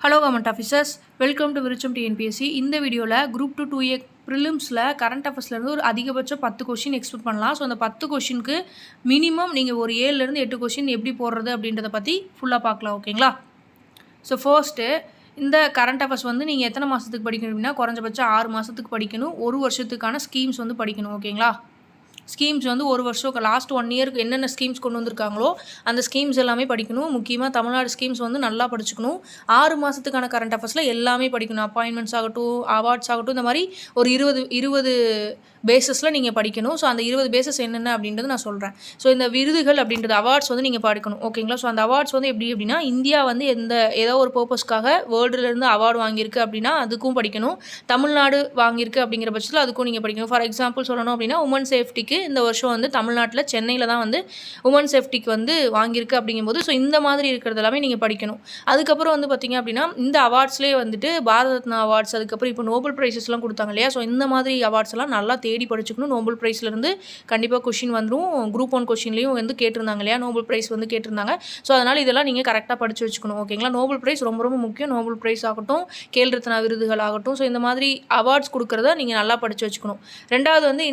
Hello government officers, welcome to Virutcham TNPSC. இந்த வீடியோவில் group 2 2A ப்ரிலிம்ஸில் current அஃபேர்ஸ்லேருந்து ஒரு அதிகபட்சம் 10 கொஷின் எக்ஸ்பெக்ட் பண்ணலாம். ஸோ அந்த 10 கொஷினுக்கு மினிமம் நீங்கள் ஒரு 7லேருந்து 8 கொஷின் எப்படி போடுறது அப்படின்றத பற்றி ஃபுல்லாக பார்க்கலாம். ஓகேங்களா? ஸோ ஃபர்ஸ்ட்டு இந்த கரண்ட் அஃபேர்ஸ் வந்து நீங்கள் எத்தனை மாதத்துக்கு படிக்கணும் அப்படின்னா குறைஞ்சபட்சம் 6 மாதத்துக்கு படிக்கணும். ஒரு வருஷத்துக்கான ஸ்கீம்ஸ் வந்து படிக்கணும். ஓகேங்களா? ஸ்கீம்ஸ் வந்து ஒரு வருஷம் லாஸ்ட் 1 இயருக்கு என்னென்ன ஸ்கீம்ஸ் கொண்டு வந்திருக்காங்களோ அந்த ஸ்கீம்ஸ் எல்லாமே படிக்கணும். முக்கியமாக தமிழ்நாடு ஸ்கீம்ஸ் வந்து நல்லா படிச்சுக்கணும். 6 மாதத்துக்கான கரண்ட் அஃபேர்ஸில் எல்லாமே படிக்கணும். அப்பாயின்மெண்ட்ஸ் ஆகட்டும், அவார்ட்ஸ் ஆகட்டும், இந்த மாதிரி ஒரு 20 பேஸஸில் நீங்கள் படிக்கணும். ஸோ அந்த 20 பேஸஸ் என்னென்ன அப்படின்றது நான் சொல்கிறேன். ஸோ இந்த விருதுகள் அப்படின்றது அவார்ட்ஸ் வந்து நீங்கள் படிக்கணும். ஓகேங்களா? ஸோ அந்த அவார்ட்ஸ் வந்து எப்படி அப்படின்னா இந்தியா வந்து ஏதோ ஒரு பர்பஸ்க்காக வேர்ல்டுலேருந்து அவார்டு வாங்கியிருக்கு அப்படின்னா அதுக்கும் படிக்கணும். தமிழ்நாடு வாங்கியிருக்கு அப்படிங்கிற பட்சத்தில் அதுக்கும் நீங்கள் படிக்கணும். ஃபார் எக்ஸாம்பிள் சொல்லணும் அப்படின்னா உமன் சேஃப்டிக்கு இந்த வருஷம் வந்து தமிழ்நாட்டில் சென்னையில் தான் வந்து உமன் சேஃப்டிக்கு வந்து வாங்கியிருக்கு அப்படிங்கும்போது ஸோ இந்த மாதிரி இருக்கிறது எல்லாமே நீங்கள் படிக்கணும். அதுக்கப்புறம் வந்து பார்த்திங்க அப்படின்னா இந்த அவார்ட்ஸ்லேயே வந்துட்டு பாரத ரத்னா அவார்ட்ஸ், அதுக்கப்புறம் இப்போ நோபல் ப்ரைஸஸ்லாம் கொடுத்தாங்க இல்லையா? ஸோ இந்த மாதிரி அவார்ட்ஸ் எல்லாம் நல்லா தேடி படிச்சுக்கணும். நோபல் ப்ரைஸ்லேருந்து கண்டிப்பாக கொஷின் வந்துடும். குரூப் 1 கொஷின்லேயும் வந்து கேட்டிருந்தாங்க இல்லையா? நோபல் ப்ரைஸ் வந்து கேட்டிருந்தாங்க. ஸோ அதனால் இதெல்லாம் நீங்கள் கரெக்டாக படித்து வச்சுக்கணும். ஓகேங்களா? நோபல் ப்ரைஸ் ரொம்ப ரொம்ப முக்கியம். நோபல் ப்ரைஸ் ஆகட்டும், கேல் ரத்னா விருதுகள் ஆகட்டும், ஸோ இந்த மாதிரி அவார்ட்ஸ் கொடுக்குறத நீங்கள் நல்லா படித்து வச்சுக்கணும். ரெண்டாவது வந்து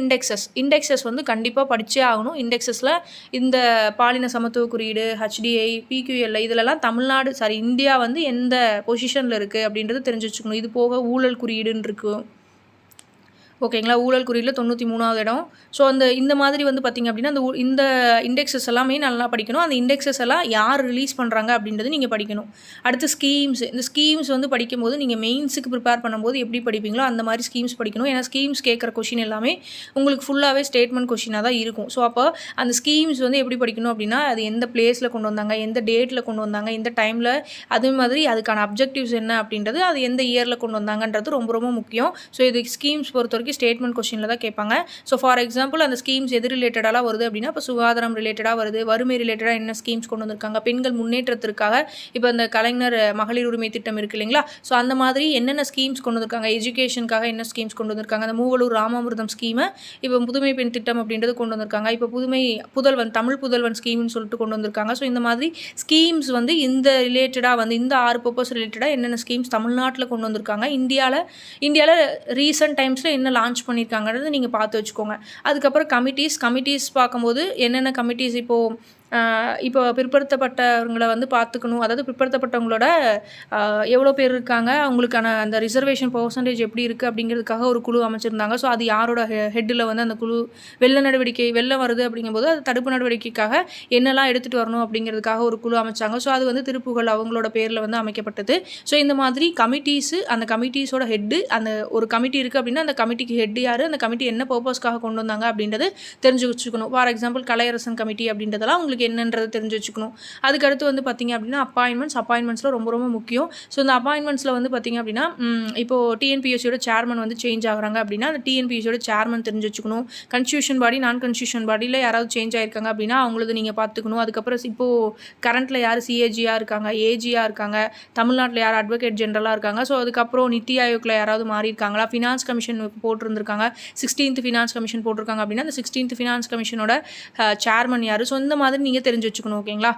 இண்டெக்ஸஸ் வந்து கண்டிப்பாக படித்தே ஆகணும். இண்டெக்ஸஸில் இந்த பாலின சமத்துவ குறியீடு, HDI, PQLI இதிலெல்லாம் இந்தியா வந்து எந்த பொசிஷனில் இருக்குது அப்படின்றது தெரிஞ்சு வச்சுக்கணும். இது போக ஊழல் குறியீடுன்னு இருக்கும். ஓகேங்களா? ஊழல் குறியீடில் 93வது இடம். ஸோ இந்த மாதிரி வந்து பார்த்திங்க அப்படின்னா இந்த இண்டெக்ஸஸ் எல்லாமே நல்லா படிக்கணும். அந்த இண்டெக்ஸஸ் எல்லாம் யார் ரிலீஸ் பண்ணுறாங்க அப்படின்றது நீங்கள் படிக்கணும். அடுத்து இந்த ஸ்கீம்ஸ் வந்து படிக்கும்போது நீங்கள் மெயின்ஸுக்கு ப்ரிப்பேர் பண்ணும்போது எப்படி படிப்பீங்களோ அந்த மாதிரி ஸ்கீம்ஸ் படிக்கணும். ஏன்னா ஸ்கீம்ஸ் கேட்குற கொஷின் எல்லாமே உங்களுக்கு ஃபுல்லாகவே ஸ்டேட்மெண்ட் கொஷினாக தான் இருக்கும். ஸோ அப்போ அந்த ஸ்கீம்ஸ் வந்து எப்படி படிக்கணும் அப்படின்னா அது எந்த பிளேஸில் கொண்டு வந்தாங்க, எந்த டேட்டில் கொண்டு வந்தாங்க, எந்த டைமில், அதே மாதிரி அதுக்கான அப்ஜெக்டிவ்ஸ் என்ன அப்படின்றது, அது எந்த இயரில் கொண்டு வந்தாங்கன்றது ரொம்ப ரொம்ப முக்கியம். ஸோ இது ஸ்கீம்ஸ் பொறுத்த வரைக்கும் ஸ்டேட்மெண்ட் கொஸ்டினில் தான் கேட்பாங்க. ஸோ ஃபார் எக்ஸாம்பிள் அந்த ஸ்கீம்ஸ் எது ரிலேட்டடாக வருது அப்படின்னா இப்போ சுகாதாரம் ரிலேட்டடாக வருது, வறுமை ரிலேட்டடாக என்ன ஸ்கீம்ஸ் கொண்டு வந்திருக்காங்க, பெண்கள் முன்னேற்றத்திற்காக இப்போ இந்த கலைஞர் மகளிர் உரிமை திட்டம் இருக்குது இல்லைங்களா? ஸோ அந்த மாதிரி என்னென்ன ஸ்கீம்ஸ் கொண்டு வந்திருக்காங்க, எஜுகேஷனுக்காக என்ன ஸ்கீம்ஸ் கொண்டு வந்திருக்காங்க, அந்த மூவலூர் ராமாமிர்தம் ஸ்கீமை இப்போ புதுமை பெண் திட்டம் அப்படின்றது கொண்டு வந்திருக்காங்க. இப்போ தமிழ் புதல்வன் ஸ்கீம்னு சொல்லிட்டு கொண்டு வந்திருக்காங்க. ஸோ இந்த மாதிரி ஸ்கீம்ஸ் வந்து இந்த ரிலேட்டடாக வந்து இந்த 6 பர்பஸ் ரிலேட்டடாக என்னென்ன ஸ்கீம்ஸ் தமிழ்நாட்டில் கொண்டு வந்திருக்காங்க, இந்தியாவில் ரீசெண்ட் டைம்ஸில் என்ன லான்ச் பண்ணியிருக்காங்கிறது நீங்கள் பார்த்து வச்சுக்கோங்க. அதுக்கப்புறம் கமிட்டிஸ் பார்க்கும்போது என்னென்ன கமிட்டிஸ் இப்போ பிற்படுத்தப்பட்டவங்களை வந்து பார்த்துக்கணும். அதாவது பிற்படுத்தப்பட்டவங்களோட எவ்வளோ பேர் இருக்காங்க, அவங்களுக்கான அந்த ரிசர்வேஷன் பர்சன்டேஜ் எப்படி இருக்குது அப்படிங்கிறதுக்காக ஒரு குழு அமைச்சிருந்தாங்க. ஸோ அது யாரோட ஹெட்டில் வந்து அந்த குழு வெள்ளம் வருது அப்படிங்கும்போது அது தடுப்பு நடவடிக்கைக்காக என்னெல்லாம் எடுத்துகிட்டு வரணும் அப்படிங்கிறதுக்காக ஒரு குழு அமைச்சாங்க. ஸோ அது வந்து திருப்புகழ் அவங்களோட பேரில் வந்து அமைக்கப்பட்டது. ஸோ இந்த மாதிரி அந்த கமிட்டிஸோட ஹெட்டு, அந்த ஒரு கமிட்டி இருக்குது அப்படின்னா அந்த கமிட்டிக்கு ஹெட் யார், அந்த கமிட்டி என்ன பர்பஸ்க்காக கொண்டு வந்தாங்க அப்படின்றது தெரிஞ்சு வச்சுக்கணும். ஃபார் எக்ஸாம்பிள் கலையரசன் கமிட்டி அப்படின்றதெல்லாம் உங்களுக்கு என்னன்றது தெரிஞ்சு வச்சுக்கணும். அதுக்கடுத்து வந்து பார்த்திங்க அப்படின்னா அப்பாயின்மெண்ட்ஸில் ரொம்ப ரொம்ப முக்கியம். ஸோ இந்த அப்பாயின்மெண்ட்ஸில் வந்து பார்த்திங்க அப்படின்னா இப்போது டிஎன்பிஎஸ்சியோட சேர்மன் வந்து சேஞ்ச் ஆகுறாங்க அப்படின்னா அந்த டிஎன்பிஎஸ்சியோட சேர்மன் தெரிஞ்சு வச்சுக்கணும். கன்ஸ்டியூஷன் பாடி, நான் கன்ஸ்டியூஷன் பாடியில் யாராவது சேஞ்ச் ஆகிருக்காங்க அப்படின்னா அவங்களது நீங்கள் பார்த்துக்கணும். அதுக்கப்புறம் இப்போது கரண்ட்டில் யார் சிஏஜியாக இருக்காங்க, ஏஜியாக இருக்காங்க, தமிழ்நாட்டில் யார் அட்வொகேட் ஜெனரலாக இருக்காங்க, ஸோ அதுக்கப்புறம் நித்தி ஆயோக்கில் யாராவது மாறி இருக்காங்களா, ஃபினான்ஸ் கமிஷன் போட்டிருந்திருக்காங்க, 16th ஃபினான்ஸ் கமிஷன் போட்டிருக்காங்க அப்படின்னா அந்த 16th ஃபினான்ஸ் கமிஷனோட சேர்மன் யார், ஸோ இந்த மாதிரி நீங்கள் தெரிஞ்சு வச்சுக்கணும். ஓகேங்களா?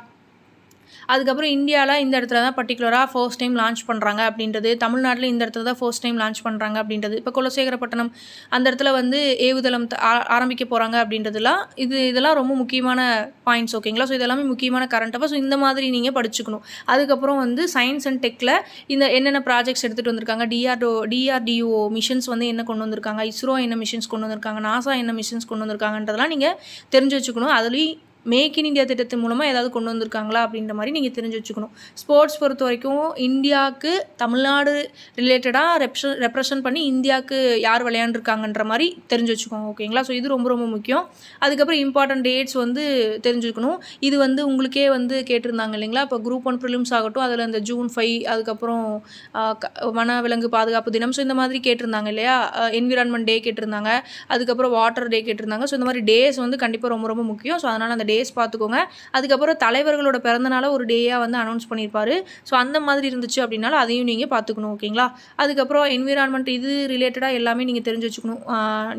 அதுக்கப்புறம் இந்தியாவில் இந்த இடத்துல தான் பர்டிகுலராக ஃபர்ஸ்ட் டைம் லான்ச் பண்ணுறாங்க அப்படின்றது, தமிழ்நாட்டில் இந்த இடத்துல தான் ஃபர்ஸ்ட் டைம் லான்ச் பண்ணுறாங்க அப்படின்றது, இப்போ குலசேகரப்பட்டினம் அந்த இடத்துல வந்து ஏவுதளம் ஆரம்பிக்க போகிறாங்க அப்படின்றதுலாம் இதெல்லாம் ரொம்ப முக்கியமான பாயிண்ட்ஸ். ஓகேங்களா? ஸோ இதெல்லாமே முக்கியமான கரண்ட் அஃபேர்ஸ். ஸோ இந்த மாதிரி நீங்கள் படிச்சுக்கணும். அதுக்கப்புறம் வந்து சயின்ஸ் அண்ட் டெக்கில் இந்த என்னென்ன ப்ராஜெக்ட்ஸ் எடுத்துகிட்டு வந்திருக்காங்க, DRDO மிஷன்ஸ் வந்து என்ன கொண்டு வந்திருக்காங்க, இஸ்ரோ என்ன மிஷன்ஸ் கொண்டு வந்திருக்காங்க, நாசா என்ன மிஷன்ஸ் கொண்டு வந்திருக்காங்கன்றதெல்லாம் நீங்கள் தெரிஞ்சு வச்சுக்கணும். அதுலேயும் மேக் இன் இந்தியா திட்டத்தின் மூலமாக ஏதாவது கொண்டு வந்திருக்காங்களா அப்படின்ற மாதிரி நீங்கள் தெரிஞ்சு வச்சுக்கணும். ஸ்போர்ட்ஸ் பொறுத்த வரைக்கும் இந்தியாவுக்கு தமிழ்நாடு ரிலேட்டடாக ரெப்ரசன்ட் பண்ணி இந்தியாவுக்கு யார் விளையாண்டுருக்காங்கன்ற மாதிரி தெரிஞ்சு வச்சுக்கோங்க. ஓகேங்களா? ஸோ இது ரொம்ப ரொம்ப முக்கியம். அதுக்கப்புறம் இம்பார்ட்டன்ட் டேட்ஸ் வந்து தெரிஞ்சுக்கணும். இது வந்து உங்களுக்கே வந்து கேட்டிருந்தாங்க இல்லைங்களா? இப்போ குரூப் 1 ப்ரிலிம்ஸ் ஆகட்டும், அதில் இந்த June 5, அதுக்கப்புறம் வனவிலங்கு பாதுகாப்பு தினம், ஸோ இந்த மாதிரி கேட்டிருந்தாங்க இல்லையா? என்விரான்மெண்ட் டே கேட்டிருந்தாங்க, அதுக்கப்புறம் வாட்டர் டே கேட்டிருந்தாங்க. ஸோ இந்த மாதிரி டேஸ் வந்து கண்டிப்பாக ரொம்ப ரொம்ப முக்கியம். ஸோ அதனால் அந்த டேஸ் பார்த்துக்கோங்க. அதுக்கப்புறம் தலைவர்களோட பிறந்தநாளை ஒரு டேயாக வந்து அனௌன்ஸ் பண்ணியிருப்பாரு. ஸோ அந்த மாதிரி இருந்துச்சு அப்படின்னாலும் அதையும் நீங்கள் பார்த்துக்கணும். ஓகேங்களா? அதுக்கப்புறம் என்விரான்மெண்ட் இது ரிலேட்டடாக எல்லாமே நீங்கள் தெரிஞ்சு வச்சுக்கணும்.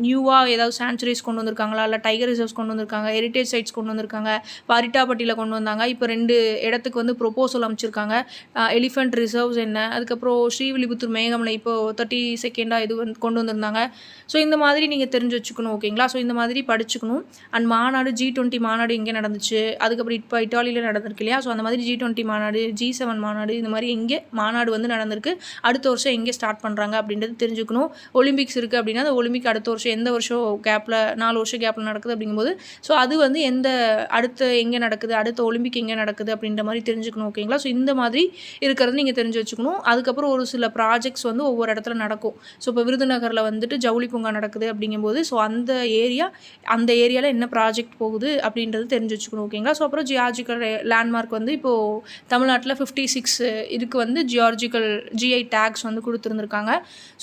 நியூவாக ஏதாவது சான்ச்சுரிஸ் கொண்டு வந்திருக்காங்களா, இல்லை டைகர் ரிசர்வ்ஸ் கொண்டு வந்திருக்காங்க, ஹெரிட்டேஜ் சைட்ஸ் கொண்டு வந்திருக்காங்க, வாரிட்டாபட்டியில் கொண்டு வந்தாங்க. இப்போ 2 இடத்துக்கு வந்து ப்ரொபோசல் அமைச்சிருக்காங்க. எலிஃபென்ட் ரிசர்வ்ஸ் என்ன, அதுக்கப்புறம் ஸ்ரீவில்லிபுத்தூர் மேகமலை இப்போ 32nd இது வந்து கொண்டு வந்திருந்தாங்க. ஸோ இந்த மாதிரி நீங்கள் தெரிஞ்சு வச்சுக்கணும். ஓகேங்களா? ஸோ இந்த மாதிரி படிச்சுக்கணும். அண்ட் மாநாடு G20 மாநாடு எங்கே நடந்துச்சு, அதுக்கப்புறம் இப்போ இட்டாலியில் நடந்திருக்கு இல்லையா? ஸோ அந்த மாதிரி G20 மாநாடு, G7 மாநாடு, இந்த மாதிரி எங்கே மாநாடு வந்து நடந்திருக்கு, அடுத்த வருஷம் எங்கே ஸ்டார்ட் பண்ணுறாங்க அப்படின்றது தெரிஞ்சுக்கணும். ஒலிம்பிக்ஸ் இருக்குது அப்படின்னா அந்த ஒலிம்பிக் அடுத்த வருஷம் எந்த வருஷம் கேப்பில் 4 வருஷம் கேப்பில் நடக்குது அப்படிங்கும்போது ஸோ அது வந்து அடுத்த எங்கே நடக்குது, அடுத்த ஒலிம்பிக் எங்கே நடக்குது அப்படின்ற மாதிரி தெரிஞ்சுக்கணும். ஓகேங்களா? ஸோ இந்த மாதிரி இருக்கிறது நீங்கள் தெரிஞ்சு வச்சுக்கணும். அதுக்கப்புறம் ஒரு சில ப்ராஜெக்ட்ஸ் வந்து ஒவ்வொரு இடத்துல நடக்கும். ஸோ இப்போ விருதுநகரில் வந்துட்டு ஜவுளி பூங்கா நடக்குது அப்படிங்கும்போது ஸோ அந்த ஏரியாவில் என்ன ப்ராஜெக்ட் போகுது அப்படின்றது தெரிஞ்சு வச்சுக்கணும். ஓகேங்களா? ஸோ அப்புறம் ஜியாலஜிக்கல் லேண்ட்மார்க் வந்து இப்போது தமிழ்நாட்டில் 56 இதுக்கு வந்து ஜியாலஜிக்கல் GI டேக்ஸ் வந்து கொடுத்துருந்துருக்காங்க.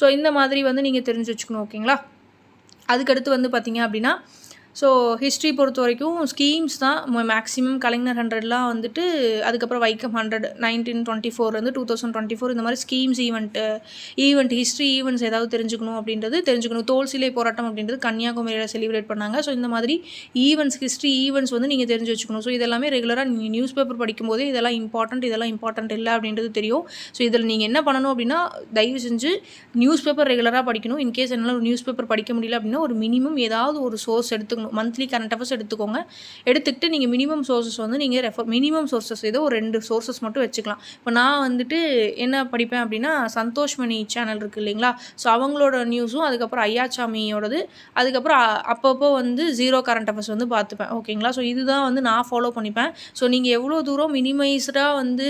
ஸோ இந்த மாதிரி வந்து நீங்கள் தெரிஞ்சு வச்சுக்கணும். ஓகேங்களா? அதுக்கடுத்து வந்து பார்த்திங்க அப்படின்னா ஸோ ஹிஸ்ட்ரி பொறுத்த வரைக்கும் ஸ்கீம்ஸ் தான் மேக்ஸிமம். கலைஞர் 100லாம் வந்துட்டு அதுக்கப்புறம் வைக்கம் 100 1924 2024 இந்த மாதிரி ஸ்கீம்ஸ் ஈவெண்ட் ஹிஸ்ட்ரி ஈவெண்ட்ஸ் ஏதாவது தெரிஞ்சுக்கணும் அப்படின்றது தெரிஞ்சுக்கணும். தோல் சிலை போராட்டம் அப்படின்றது கன்னியாகுமரியில் செலிப்ரேட் பண்ணாங்க. ஸோ இந்த மாதிரி ஹிஸ்ட்ரி ஈவெண்ட்ஸ் வந்து நீங்கள் தெரிஞ்சு வச்சுக்கணும். ஸோ இதெல்லாமே ரெகுலராக நீங்கள் நியூஸ் பேப்பர் படிக்கும்போதே இதெல்லாம் இம்பார்ட்டண்ட் இல்லை அப்படின்றது தெரியும். ஸோ இதில் நீங்கள் என்ன பண்ணணும் அப்படின்னா தயவு செஞ்சு நியூஸ் பேப்பர் ரெகுலராக படிக்கணும். இன்கேஸ் என்னால் ஒரு நியூஸ் பேப்பர் படிக்க முடியல அப்படின்னா ஒரு மினிமம் ஏதாவது ஒரு சோர்ஸ் எடுத்துக்கணும். மந்த்லி கரண்ட் அஃபேர்ஸ் எடுத்துக்கோங்க. எடுத்துக்கிட்டு நீங்கள் மினிமம் சோர்ஸஸ் வந்து நீங்கள் மினிமம் சோர்ஸஸ் ஏதோ ஒரு 2 சோர்ஸஸ் மட்டும் வச்சுக்கலாம். இப்போ நான் வந்துட்டு என்ன படிப்பேன் அப்படின்னா சந்தோஷ் மணி சேனல் இருக்குது இல்லைங்களா? ஸோ அவங்களோட நியூஸும் அதுக்கப்புறம் ஐயாச்சாமியோடது அதுக்கப்புறம் அப்பப்போ வந்து ஜீரோ கரண்ட் அஃபேர்ஸ் வந்து பார்த்துப்பேன். ஓகேங்களா? ஸோ இதுதான் வந்து நான் ஃபாலோ பண்ணிப்பேன். ஸோ நீங்கள் எவ்வளோ தூரம் மினிமைஸ்டாக வந்து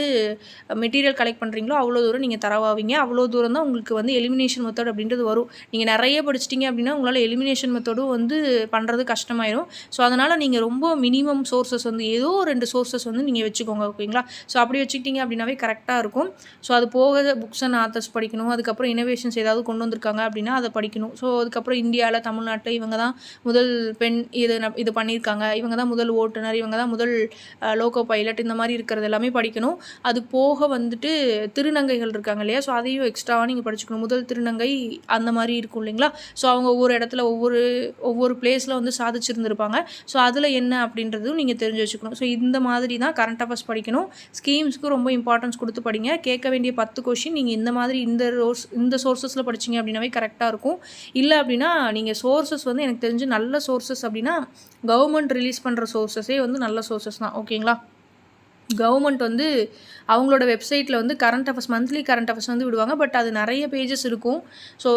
மெட்டீரியல் கலெக்ட் பண்ணுறீங்களோ அவ்வளோ தூரம் நீங்கள் தரவாவீங்க. அவ்வளோ தூரம் தான் உங்களுக்கு வந்து எலிமினேஷன் மெத்தட் அப்படின்றது வரும். நீங்கள் நிறைய படிச்சிட்டிங்க அப்படின்னா உங்களால் எலிமினேஷன் மெத்தடும் வந்து பண்ணுறது கஷ்டமாயிரும். ஸோ அதனால் நீங்கள் ரொம்ப மினிமம் சோர்ஸஸ் வந்து ஏதோ 2 சோர்ஸஸ் வந்து நீங்கள் வச்சுக்கோங்க. ஓகேங்களா? ஸோ அப்படி வச்சுக்கிட்டிங்க அப்படின்னாவே கரெக்டாக இருக்கும். ஸோ அது போக புக்ஸ் அண்ட் ஆத்தர்ஸ் படிக்கணும். அதுக்கப்புறம் இனோவேஷன்ஸ் ஏதாவது கொண்டு வந்திருக்காங்க அப்படின்னா அதை படிக்கணும். ஸோ அதுக்கப்புறம் இந்தியாவில் தமிழ்நாட்டில் இவங்க தான் முதல் பெண் இது பண்ணியிருக்காங்க, இவங்க தான் முதல் ஓட்டுநர், இவங்க தான் முதல் லோகோ பைலட், இந்த மாதிரி இருக்கிறது எல்லாமே படிக்கணும். அது போக வந்துட்டு திருநங்கைகள் இருக்காங்க இல்லையா? ஸோ அதையும் எக்ஸ்ட்ராவாக நீங்கள் படிச்சுக்கணும். முதல் திருநங்கை அந்த மாதிரி இருக்கும் இல்லைங்களா? ஸோ அவங்க ஒவ்வொரு இடத்துல ஒவ்வொரு பிளேஸில் வந்து சாதிச்சிருந்துருப்பாங்க. ஸோ அதில் என்ன அப்படின்றதும் நீங்கள் தெரிஞ்சு வச்சுக்கணும். ஸோ இந்த மாதிரி தான் கரண்ட் அஃபேர்ஸ் படிக்கணும். ஸ்கீம்ஸ்க்கு ரொம்ப இம்பார்ட்டன்ஸ் கொடுத்து படிங்க. கேட்க வேண்டிய 10 கொஷின் நீங்கள் இந்த மாதிரி இந்த சோர்ஸஸில் படிச்சிங்க அப்படின்னாவே கரெக்டாக இருக்கும். இல்லை அப்படின்னா நீங்கள் சோர்ஸஸ் வந்து எனக்கு தெரிஞ்சு நல்ல சோர்ஸஸ் அப்படின்னா கவர்மெண்ட் ரிலீஸ் பண்ணுற சோர்ஸஸே வந்து நல்ல சோர்ஸஸ் தான். ஓகேங்களா? கவர்மெண்ட் வந்து அவங்களோட வெப்சைட்டில் வந்து current affairs monthly current affairs வந்து விடுவாங்க. பட் அது நிறைய பேஜஸ் இருக்கும். ஸோ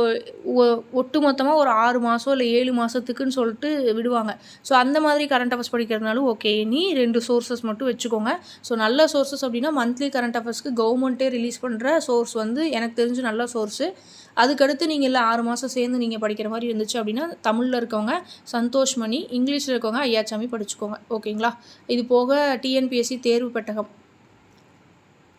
ஒட்டு மொத்தமாக ஒரு 6 மாதம் இல்லை 7 மாதத்துக்குன்னு சொல்லிட்டு விடுவாங்க. ஸோ அந்த மாதிரி கரண்ட் அஃபேர்ஸ் படிக்கிறதுனாலும் ஓகே. 2 சோர்ஸஸ் மட்டும் வச்சுக்கோங்க. ஸோ நல்ல சோர்ஸஸ் அப்படின்னா மந்த்லி கரண்ட் அஃபேர்ஸ்க்கு கவர்மெண்ட்டே ரிலீஸ் பண்ணுற சோர்ஸ் வந்து எனக்கு தெரிஞ்சு நல்ல சோர்ஸு. அதுக்கடுத்து நீங்கள் இல்லை 6 மாதம் சேர்ந்து நீங்கள் படிக்கிற மாதிரி இருந்துச்சு அப்படின்னா தமிழில் இருக்கவங்க சந்தோஷ் மணி, இங்கிலீஷில் இருக்கவங்க ஐயாச்சாமி படிச்சுக்கோங்க. ஓகேங்களா? இது போக TNPSC தேர்வு பெட்டகம்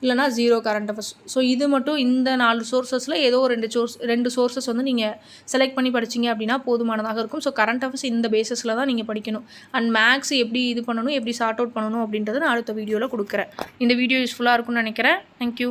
இல்லைனா ஜீரோ கரண்ட் அஃபேர்ஸ். ஸோ இது மட்டும் இந்த 4 சோர்ஸஸில் ஏதோ 2 சோர்ஸஸ் வந்து நீங்கள் செலக்ட் பண்ணி படிச்சிங்க அப்படின்னா போதுமானதாக இருக்கும். ஸோ கரண்ட் அஃபேர்ஸ் இந்த பேஸஸில் தான் நீங்கள் படிக்கணும். அண்ட் மேக்ஸ் எப்படி இது பண்ணணும், எப்படி சார்ட் அவுட் பண்ணணும் அப்படின்றத நான் அடுத்த வீடியோவில் கொடுக்குறேன். இந்த வீடியோ யூஸ்ஃபுல்லாக இருக்கும்னு நினைக்கிறேன். தேங்க்யூ.